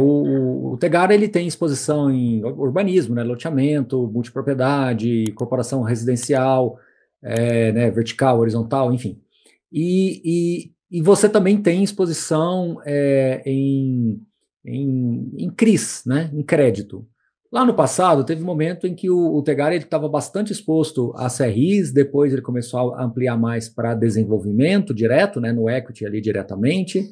O Tegara ele tem exposição em urbanismo, né, loteamento, multipropriedade, corporação residencial, né, vertical, horizontal, enfim. E você também tem exposição em CRIs, né, em crédito. Lá no passado, teve um momento em que o Tegara estava bastante exposto a CRIs, depois ele começou a ampliar mais para desenvolvimento direto, né, no equity ali diretamente.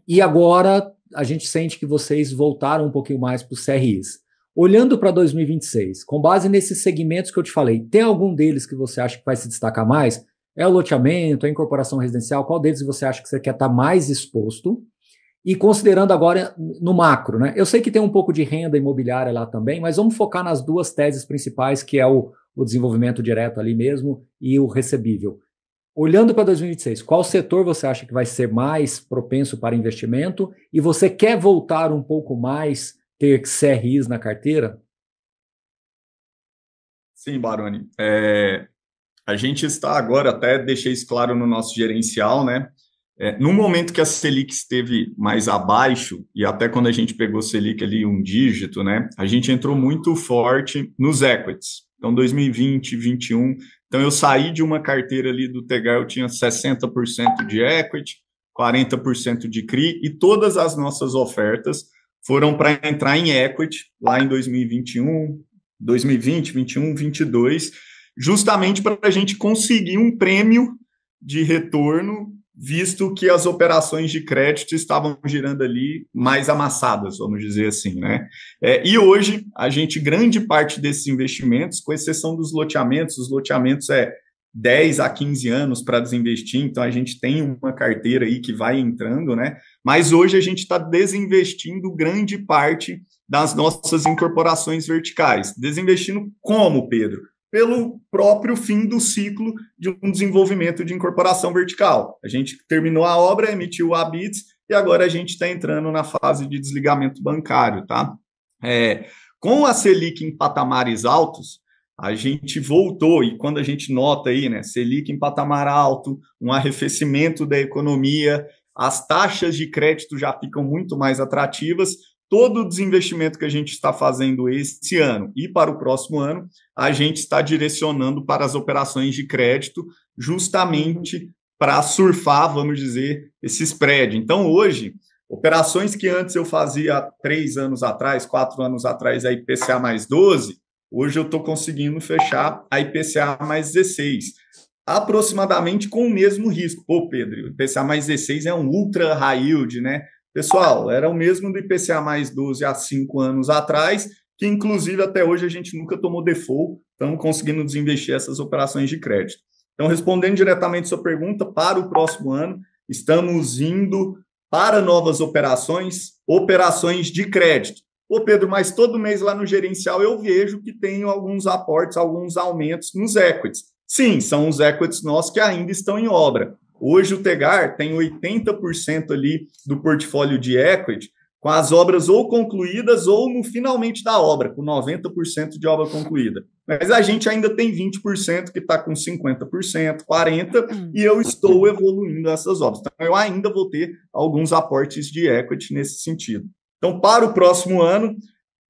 E agora a gente sente que vocês voltaram um pouquinho mais para os CRIs. Olhando para 2026, com base nesses segmentos que eu te falei, tem algum deles que você acha que vai se destacar mais? É o loteamento, é a incorporação residencial? Qual deles você acha que você quer estar mais exposto? E considerando agora no macro, né? Eu sei que tem um pouco de renda imobiliária lá também, mas vamos focar nas duas teses principais, que é o desenvolvimento direto ali mesmo e o recebível. Olhando para 2026, qual setor você acha que vai ser mais propenso para investimento? E você quer voltar um pouco mais, ter CRIs na carteira? Sim, Baroni. A gente está agora, até deixei isso claro no nosso gerencial, né? No momento que a Selic esteve mais abaixo, e até quando a gente pegou Selic ali um dígito, né? A gente entrou muito forte nos equities. Então, 2020, 2021. Então, eu saí de uma carteira ali do Tegar, eu tinha 60% de equity, 40% de CRI, e todas as nossas ofertas foram para entrar em equity lá em 2021, 2020, 21, 22, justamente para a gente conseguir um prêmio de retorno, visto que as operações de crédito estavam girando ali mais amassadas, vamos dizer assim, né? E hoje, a gente, grande parte desses investimentos, com exceção dos loteamentos, os loteamentos 10 a 15 anos para desinvestir, então a gente tem uma carteira aí que vai entrando, né? Mas hoje a gente está desinvestindo grande parte das nossas incorporações verticais. Desinvestindo como, Pedro? Pelo próprio fim do ciclo de um desenvolvimento de incorporação vertical. A gente terminou a obra, emitiu o habits e agora a gente está entrando na fase de desligamento bancário, tá? Com a Selic em patamares altos, a gente voltou, e quando a gente nota aí, né, Selic em patamar alto, um arrefecimento da economia, as taxas de crédito já ficam muito mais atrativas, todo o desinvestimento que a gente está fazendo esse ano e para o próximo ano, a gente está direcionando para as operações de crédito, justamente para surfar, vamos dizer, esse spread. Então, hoje, operações que antes eu fazia 3 anos atrás, 4 anos atrás, a IPCA mais 12, hoje eu estou conseguindo fechar a IPCA mais 16, aproximadamente com o mesmo risco. Pô, Pedro, o IPCA mais 16 é um ultra high yield, né? Pessoal, era o mesmo do IPCA mais 12 há 5 anos atrás, que inclusive até hoje a gente nunca tomou default, estamos conseguindo desinvestir essas operações de crédito. Então, respondendo diretamente sua pergunta, para o próximo ano, estamos indo para novas operações de crédito. Ô Pedro, mas todo mês lá no gerencial eu vejo que tem alguns aportes, alguns aumentos nos equities. Sim, são os equities nossos que ainda estão em obra. Hoje o Tegar tem 80% ali do portfólio de equity com as obras ou concluídas ou no finalmente da obra, com 90% de obra concluída. Mas a gente ainda tem 20% que está com 50%, 40%, e eu estou evoluindo essas obras. Então, eu ainda vou ter alguns aportes de equity nesse sentido. Então, para o próximo ano,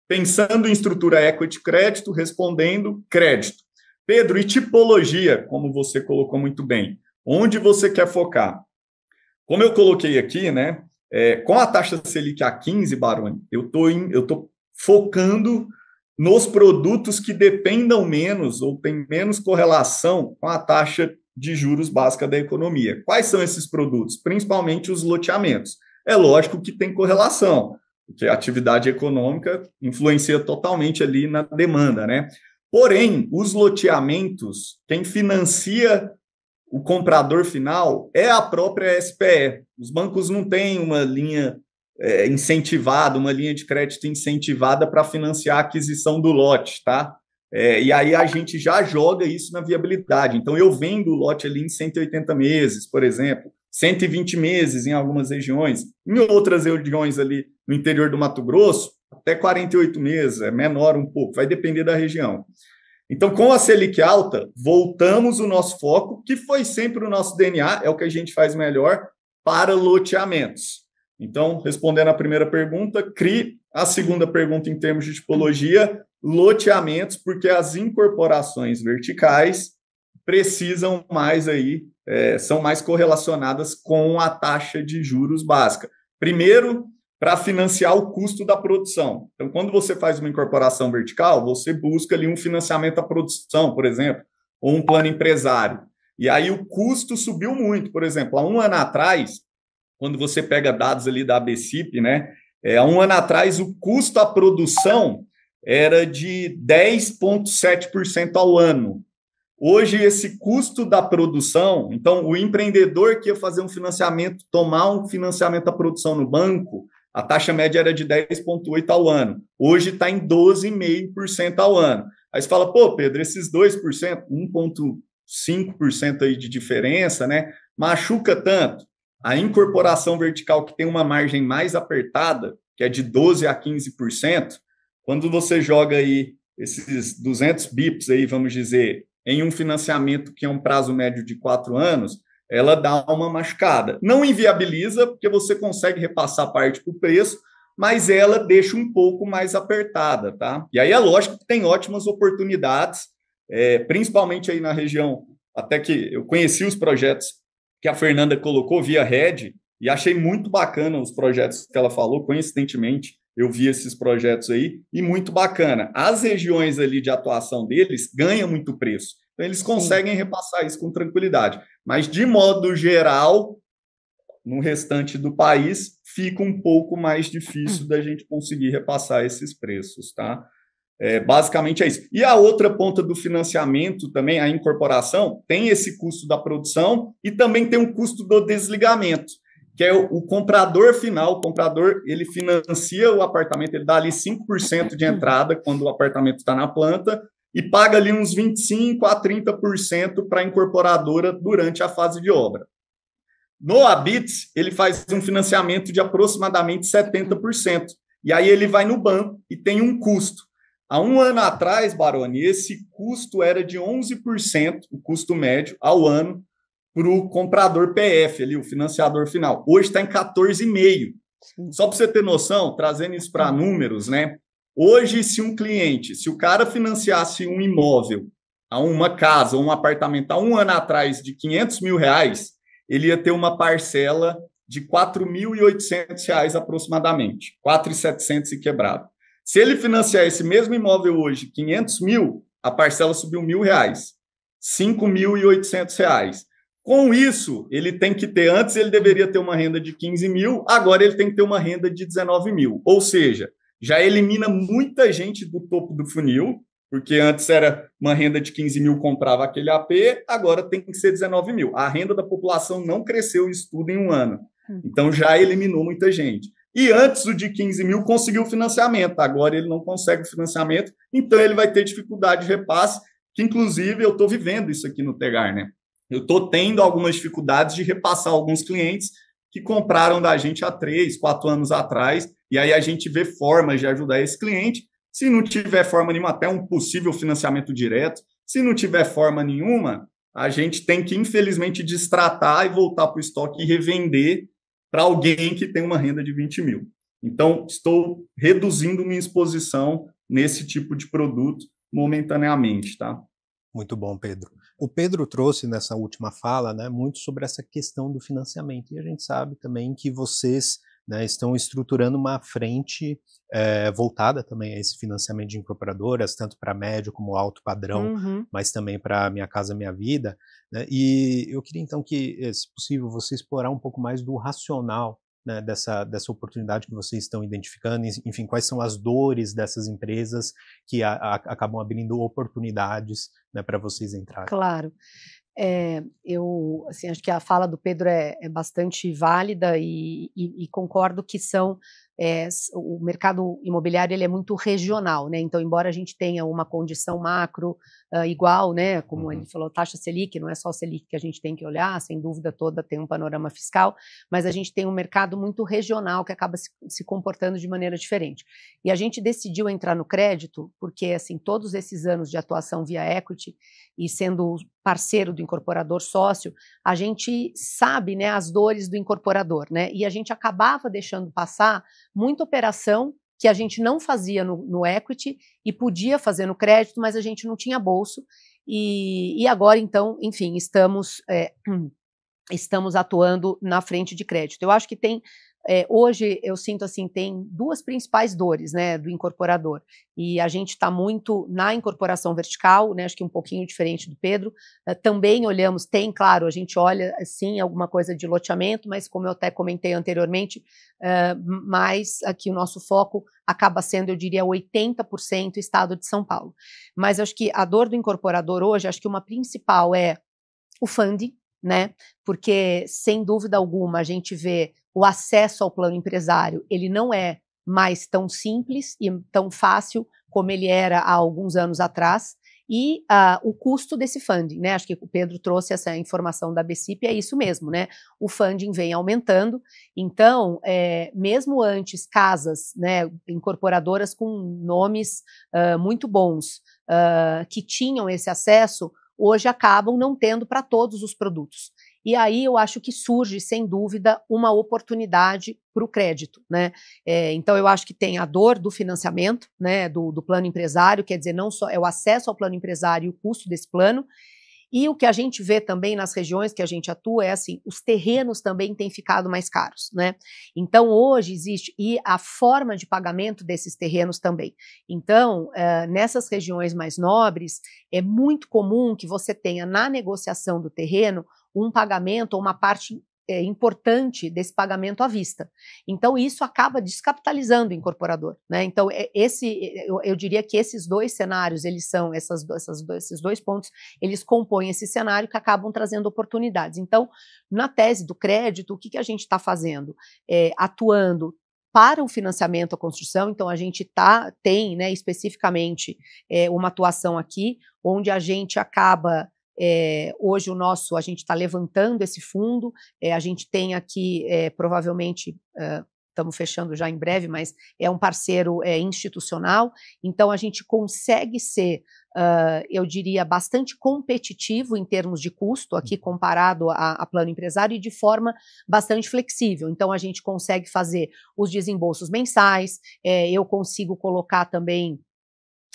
pensando em estrutura equity crédito, respondendo crédito. Pedro, e tipologia, como você colocou muito bem, onde você quer focar? Como eu coloquei aqui, né? Com a taxa Selic a 15, Baroni, eu estou focando nos produtos que dependam menos ou têm menos correlação com a taxa de juros básica da economia. Quais são esses produtos? Principalmente os loteamentos. É lógico que tem correlação, porque a atividade econômica influencia totalmente ali na demanda, né? Porém, os loteamentos, quem financia o comprador final é a própria SPE. Os bancos não têm uma linha incentivada, uma linha de crédito incentivada para financiar a aquisição do lote, tá? E aí a gente já joga isso na viabilidade. Então, eu vendo o lote ali em 180 meses, por exemplo, 120 meses em algumas regiões, em outras regiões ali no interior do Mato Grosso, até 48 meses, é menor um pouco, vai depender da região. Então, com a Selic alta, voltamos o nosso foco, que foi sempre o nosso DNA, é o que a gente faz melhor, para loteamentos. Então, respondendo a primeira pergunta, CRI. A segunda pergunta, em termos de tipologia, loteamentos, porque as incorporações verticais precisam mais aí, são mais correlacionadas com a taxa de juros básica. Primeiro, para financiar o custo da produção. Então, quando você faz uma incorporação vertical, você busca ali um financiamento à produção, por exemplo, ou um plano empresário. E aí o custo subiu muito. Por exemplo, há um ano atrás, quando você pega dados ali da ABCIP, né? Há um ano atrás, o custo à produção era de 10,7% ao ano. Hoje, esse custo da produção, então, o empreendedor que ia fazer um financiamento, tomar um financiamento à produção no banco, a taxa média era de 10,8% ao ano. Hoje está em 12,5% ao ano. Aí você fala, pô, Pedro, esses 2%, 1,5% aí de diferença, né? Machuca tanto. A incorporação vertical, que tem uma margem mais apertada, que é de 12% a 15%, quando você joga aí esses 200 bips aí, vamos dizer, em um financiamento que é um prazo médio de 4 anos, ela dá uma machucada. Não inviabiliza, porque você consegue repassar parte para o preço, mas ela deixa um pouco mais apertada, tá? E aí é lógico que tem ótimas oportunidades, principalmente aí na região, até que eu conheci os projetos que a Fernanda colocou via Red, e achei muito bacana os projetos que ela falou, coincidentemente, eu vi esses projetos aí, e muito bacana. As regiões ali de atuação deles ganham muito preço, então eles conseguem repassar isso com tranquilidade. Mas, de modo geral, no restante do país, fica um pouco mais difícil da gente conseguir repassar esses preços, tá? Basicamente é isso. E a outra ponta do financiamento também, a incorporação, tem esse custo da produção e também tem um custo do desligamento, que é o comprador final. O comprador, ele financia o apartamento, ele dá ali 5% de entrada quando o apartamento está na planta e paga ali uns 25% a 30% para a incorporadora durante a fase de obra. No Habits, ele faz um financiamento de aproximadamente 70%. E aí ele vai no banco e tem um custo. Há um ano atrás, Baroni, esse custo era de 11%, o custo médio, ao ano, para o comprador PF, ali, o financiador final. Hoje está em 14,5%. Só para você ter noção, trazendo isso para números, né? Hoje, se o cara financiasse um imóvel, uma casa ou um apartamento há um ano atrás de R$500 mil, ele ia ter uma parcela de R$4.800 aproximadamente, 4.700 e quebrado. Se ele financiar esse mesmo imóvel hoje, 500 mil, a parcela subiu R$1.000, R$5.800. Com isso, ele tem que ter, antes ele deveria ter uma renda de 15 mil, agora ele tem que ter uma renda de 19 mil. Ou seja, já elimina muita gente do topo do funil, porque antes era uma renda de 15 mil, comprava aquele AP, agora tem que ser 19 mil. A renda da população não cresceu isso tudo em um ano. Então já eliminou muita gente. E antes o de 15 mil conseguiu o financiamento, agora ele não consegue o financiamento, então ele vai ter dificuldade de repasse, que inclusive eu estou vivendo isso aqui no Tegar, né? Eu estou tendo algumas dificuldades de repassar alguns clientes que compraram da gente há 3, 4 anos atrás, e aí a gente vê formas de ajudar esse cliente. Se não tiver forma nenhuma, até um possível financiamento direto, se não tiver forma nenhuma, a gente tem que, infelizmente, destratar e voltar para o estoque e revender para alguém que tem uma renda de 20 mil. Então, estou reduzindo minha exposição nesse tipo de produto momentaneamente, tá? Muito bom, Pedro. O Pedro trouxe nessa última fala, né, muito sobre essa questão do financiamento, e a gente sabe também que vocês, né, estão estruturando uma frente voltada também a esse financiamento de incorporadoras, tanto para médio como alto padrão, mas também para Minha Casa Minha Vida, né, e eu queria então que, se possível, você explorar um pouco mais do racional, né, dessa oportunidade que vocês estão identificando, enfim, quais são as dores dessas empresas que acabam abrindo oportunidades, né, para vocês entrarem. Claro. Eu assim, acho que a fala do Pedro é bastante válida e concordo que são o mercado imobiliário ele é muito regional, né? Então, embora a gente tenha uma condição macro igual, né? Como ele falou, taxa Selic, não é só a Selic que a gente tem que olhar, sem dúvida toda tem um panorama fiscal, mas a gente tem um mercado muito regional que acaba se comportando de maneira diferente. E a gente decidiu entrar no crédito porque, assim, todos esses anos de atuação via equity e sendo parceiro do incorporador sócio, a gente sabe, né, as dores do incorporador, né? E a gente acabava deixando passar muita operação que a gente não fazia no equity e podia fazer no crédito, mas a gente não tinha bolso. E agora, então, enfim, estamos atuando na frente de crédito. Eu acho que tem, hoje eu sinto assim, tem duas principais dores, né, do incorporador, e a gente está muito na incorporação vertical, né, acho que um pouquinho diferente do Pedro, também olhamos, claro, a gente olha, sim, alguma coisa de loteamento, mas como eu até comentei anteriormente, mais aqui o nosso foco acaba sendo, eu diria, 80% estado de São Paulo. Mas acho que a dor do incorporador hoje, acho que uma principal é o funding, né? Porque, sem dúvida alguma, a gente vê o acesso ao plano empresário, ele não é mais tão simples e tão fácil como ele era há alguns anos atrás, e o custo desse funding, né? Acho que o Pedro trouxe essa informação da BCIP, é isso mesmo, né? O funding vem aumentando, então, mesmo antes, casas, né, incorporadoras com nomes muito bons, que tinham esse acesso, hoje acabam não tendo para todos os produtos. E aí eu acho que surge, sem dúvida, uma oportunidade para o crédito, né? Então eu acho que tem a dor do financiamento, né, do plano empresário, quer dizer, não só é o acesso ao plano empresário e o custo desse plano, e o que a gente vê também nas regiões que a gente atua é assim, os terrenos também têm ficado mais caros, né? Então hoje existe, e a forma de pagamento desses terrenos também. Então, nessas regiões mais nobres, é muito comum que você tenha na negociação do terreno um pagamento ou uma parte importante desse pagamento à vista. Então, isso acaba descapitalizando o incorporador, né? Então, eu diria que esses dois cenários, eles são, esses dois pontos, eles compõem esse cenário que acabam trazendo oportunidades. Então, na tese do crédito, o que a gente está fazendo? Atuando para o financiamento à construção, então a gente tem, né, especificamente uma atuação aqui, onde a gente acaba hoje a gente está levantando esse fundo, a gente tem aqui, provavelmente, estamos fechando já em breve, mas é um parceiro institucional, então a gente consegue ser, eu diria, bastante competitivo em termos de custo, aqui comparado a plano empresário, e de forma bastante flexível. Então a gente consegue fazer os desembolsos mensais, eu consigo colocar também.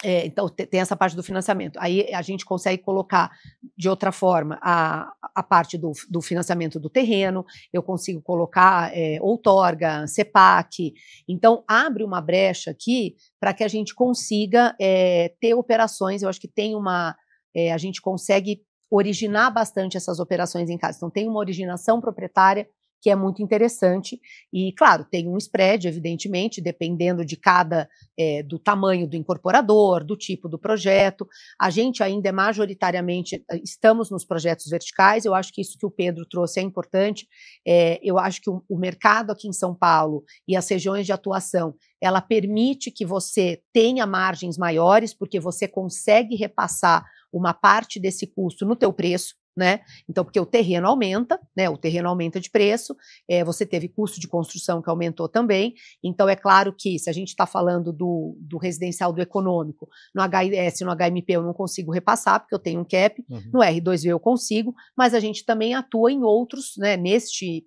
Então, tem essa parte do financiamento. Aí a gente consegue colocar, de outra forma, a parte do financiamento do terreno, eu consigo colocar outorga, CEPAC. Então, abre uma brecha aqui para que a gente consiga ter operações. Eu acho que a gente consegue originar bastante essas operações em casa. Então, tem uma originação proprietária que é muito interessante, e claro, tem um spread, evidentemente, dependendo de do tamanho do incorporador, do tipo do projeto. A gente ainda majoritariamente, estamos nos projetos verticais, eu acho que isso que o Pedro trouxe é importante, eu acho que o mercado aqui em São Paulo e as regiões de atuação, ela permite que você tenha margens maiores, porque você consegue repassar uma parte desse custo no teu preço, né? Então, porque o terreno aumenta, né? O terreno aumenta de preço, você teve custo de construção que aumentou também, então é claro que se a gente está falando do residencial, do econômico, no HIS, no HMP eu não consigo repassar, porque eu tenho um cap, no R2V eu consigo, mas a gente também atua em outros, né?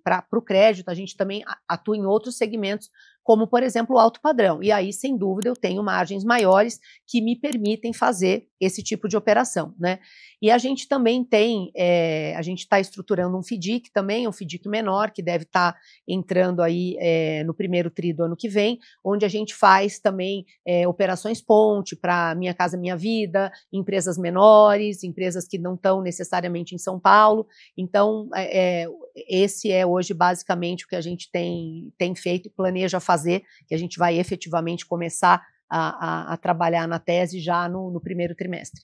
Para o crédito, a gente também atua em outros segmentos, como, por exemplo, o alto padrão. E aí, sem dúvida, eu tenho margens maiores que me permitem fazer esse tipo de operação, né? E a gente também tem, a gente está estruturando um FDIC também, um FDIC menor, que deve estar entrando aí no primeiro tri do ano que vem, onde a gente faz também operações ponte para Minha Casa Minha Vida, empresas menores, empresas que não estão necessariamente em São Paulo. Então, esse é hoje basicamente o que a gente tem feito e planeja fazer, que a gente vai efetivamente começar a trabalhar na tese já no primeiro trimestre.